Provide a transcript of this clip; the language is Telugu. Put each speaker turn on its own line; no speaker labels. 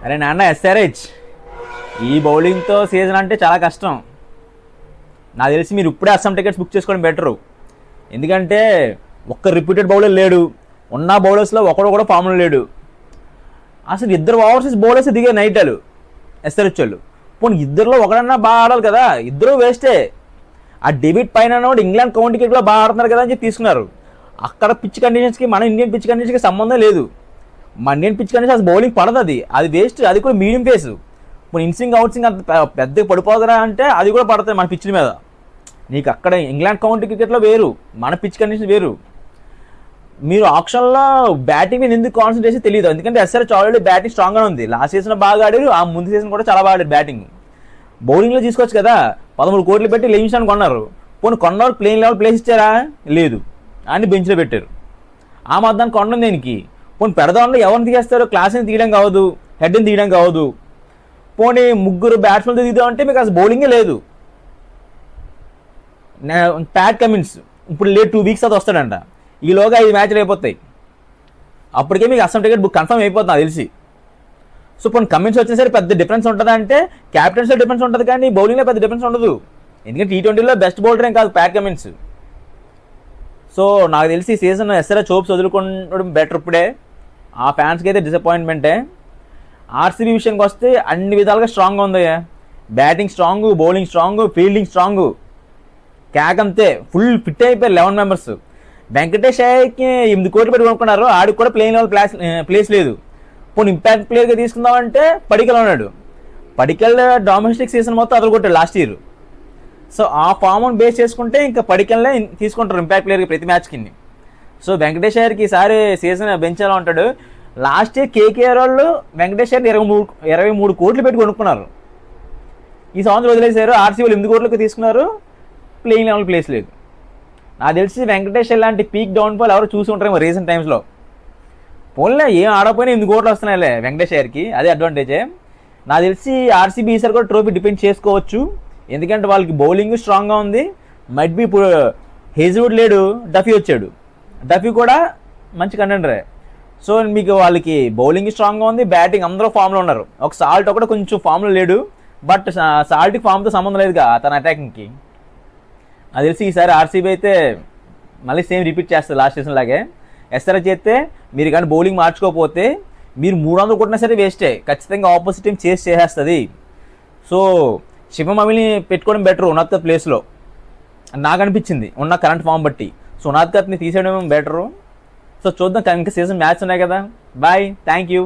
అరే నాన్న ఎస్ఆర్హెచ్, ఈ బౌలింగ్తో సీజన్ అంటే చాలా కష్టం. నాకు తెలిసి మీరు ఇప్పుడే అస్సాం టికెట్స్ బుక్ చేసుకోవడం బెటరు. ఎందుకంటే ఒక్క రిపీటెడ్ బౌలర్ లేడు, ఉన్న బౌలర్స్లో ఒకడు కూడా ఫామ్లో లేడు. అసలు ఇద్దరు ఓవర్సీస్ బౌలర్స్ దిగే నైట్ వాళ్ళు ఎస్ఆర్హెచ్ వాళ్ళు. పోనీ ఇద్దరులో ఒకడన్నా బాగా ఆడాలి కదా, ఇద్దరు వేస్టే. ఆ డెబిట్ పైన ఇంగ్లాండ్ కౌంటీ క్రికెట్లో బాగా ఆడుతున్నారు కదా అని చెప్పి తీసుకున్నారు. అక్కడ పిచ్ కండిషన్స్కి మన ఇండియన్ పిచ్ కండిషన్స్కి సంబంధం లేదు. మన ఇండియన్ పిచ్ కండిషన్ అసలు బౌలింగ్ పడదు, అది వేస్ట్. అది కూడా మీడియం పేస్. ఇప్పుడు ఇన్స్వింగ్ అవుట్స్వింగ్ అంత పెద్దగా పడిపోదరా అంటే అది కూడా పడుతుంది మన పిచ్ల మీద. నీకు అక్కడ ఇంగ్లాండ్ కౌంటీ క్రికెట్లో వేరు, మన పిచ్ కండిషన్ వేరు. మీరు ఆప్షన్లో బ్యాటింగ్ మీద ఎందుకు కాన్సన్ట్రేషన్ తెలియదు. ఎందుకంటే ఎస్ఆర్హెచ్ ఆల్రెడీ బ్యాటింగ్ స్ట్రాంగ్గా ఉంది. లాస్ట్ సీజన్ బాగా ఆడారు, ఆ ముందు సీజన్ కూడా చాలా బాగా ఆడారు బ్యాటింగ్. బౌలింగ్లో తీసుకోవచ్చు కదా, 13 కోట్లు పెట్టి లివింగ్స్టన్ కొన్నారు. పోనీ కొన్నవాళ్ళు ప్లేయింగ్ లెవెల్ ప్లేస్ ఇచ్చారా? లేదు, అని బెంచ్లో పెట్టారు. ఆ మధ్యాహ్నం కొనడం దేనికి? పోనీ పెడదాంలో ఎవరిని తీసేస్తారు? క్లాస్ని తీయడం కావదు, హెడ్ని తీయడం కావదు. పోనీ ముగ్గురు బ్యాట్స్మెన్ తీద్దాం అంటే మీకు అసలు బౌలింగే లేదు. ప్యాట్ కమిన్స్ ఇప్పుడు లేట్ 2 వీక్స్ అది వస్తాడంట. ఈలోగా 5 మ్యాచ్లు అయిపోతాయి. అప్పటికే మీకు అస్సాం టికెట్ బుక్ కన్ఫర్మ్ అయిపోతుంది నాకు తెలిసి. సో పోనీ కమిన్స్ వచ్చేసరి పెద్ద డిఫరెన్స్ ఉంటుందా అంటే క్యాప్టెన్స్లో డిఫరెన్స్ ఉంటుంది, కానీ బౌలింగ్లో పెద్ద డిఫరెన్స్ ఉండదు. ఎందుకంటే T20లో బెస్ట్ బౌలర్ ఏం కాదు ప్యాట్ కమిన్స్. సో నాకు తెలిసి సీజన్ ఎస్ఆర్హెచ్ హోప్స్ వదులుకోవడం బెటర్. ఇప్పుడే ఆ ఫ్యాన్స్కి అయితే డిసప్పాయింట్మెంటే. ఆర్సీబీ విషయానికి వస్తే అన్ని విధాలుగా స్ట్రాంగ్గా ఉంది. Batting strong, bowling strong, fielding strong. క్యాక్ అంతే ఫుల్ ఫిట్ అయిపోయారు 11 మెంబర్స్. వెంకటేష్ అయ్యకి 8 కోట్లు పెట్టి కొనుక్కున్నారు, ఆడికి కూడా ప్లేయింగ్ లెవెల్ ప్లేస్ లేదు. పోనీ ఇంపాక్ట్ ప్లేయర్గా తీసుకుందామంటే పడికల్ ఉన్నాడు. పడికల్ డొమెస్టిక్ సీజన్ మొత్తం అదరగొట్టాడు లాస్ట్ ఇయర్. సో ఆ ఫామ్ని బేస్ చేసుకుంటే ఇంకా పడికల్నే తీసుకుంటారు ఇంపాక్ట్ ప్లేయర్కి ప్రతి మ్యాచ్కి. సో వెంకటేష్ అయ్యర్కి ఈసారి సీజన్ బెంచ్ ఎలా ఉంటాడు. లాస్ట్ ఇయర్ కేకేఆర్ వాళ్ళు వెంకటేష్ అయ్యర్ 23 కోట్లు పెట్టి కొనుక్కున్నారు. ఈ సంవత్సరం వదిలేశారు. ఆర్సీబీ వాళ్ళు 8 కోట్లకు తీసుకున్నారు, ప్లేయింగ్ లెవెల్ ప్లేస్ లేదు. నాకు తెలిసి వెంకటేష్ లాంటి పీక్ డౌన్ఫాల్ ఎవరు చూసి ఉంటారేమో రీసెంట్ టైమ్స్లో. పోన్లే ఏం ఆడకపోయినా 8 కోట్లు వస్తున్నాయిలే వెంకటేష్ అయ్యర్కి, అదే అడ్వాంటేజే. నాకు తెలిసి ఆర్సీబీ ఈసారి కూడా ట్రోఫీ డిపెండ్ చేసుకోవచ్చు. ఎందుకంటే వాళ్ళకి బౌలింగ్ స్ట్రాంగ్గా ఉంది. మైట్ బి ఇప్పుడు హేజ్వుడ్ లేడు, డఫీ వచ్చాడు. డఫీ కూడా మంచి కంటెండరే. సో మీకు వాళ్ళకి బౌలింగ్ స్ట్రాంగ్గా ఉంది, బ్యాటింగ్ అందరూ ఫామ్లో ఉన్నారు. ఒక సాల్ట్ ఒకటి కొంచెం ఫామ్లో లేడు, బట్ సాల్ట్కి ఫామ్తో సంబంధం లేదుగా తన అటాకింగ్కి. అది తెలిసి ఈసారి ఆర్సీబీ అయితే మళ్ళీ సేమ్ రిపీట్ చేస్తుంది లాస్ట్ సీజన్ లాగే. ఎస్ఆర్హెచ్ చేస్తే మీరు కానీ బౌలింగ్ మార్చుకోకపోతే మీరు 300 కొట్టినా సరే వేస్టే. ఖచ్చితంగా ఆపోజిట్ టీం చేసి చేసేస్తుంది. సో శివం అమిల్ని పెట్టుకోవడం బెటర్ ఉన్నత ప్లేస్లో నాకు అనిపించింది ఉన్న కరెంట్ ఫామ్ బట్టి. సో ఉన్నతని తీసేయడం బెటరు. సో చూద్దాం, ఇంకా సీజన్ మ్యాచ్ ఉన్నాయి కదా. Bye, thank you.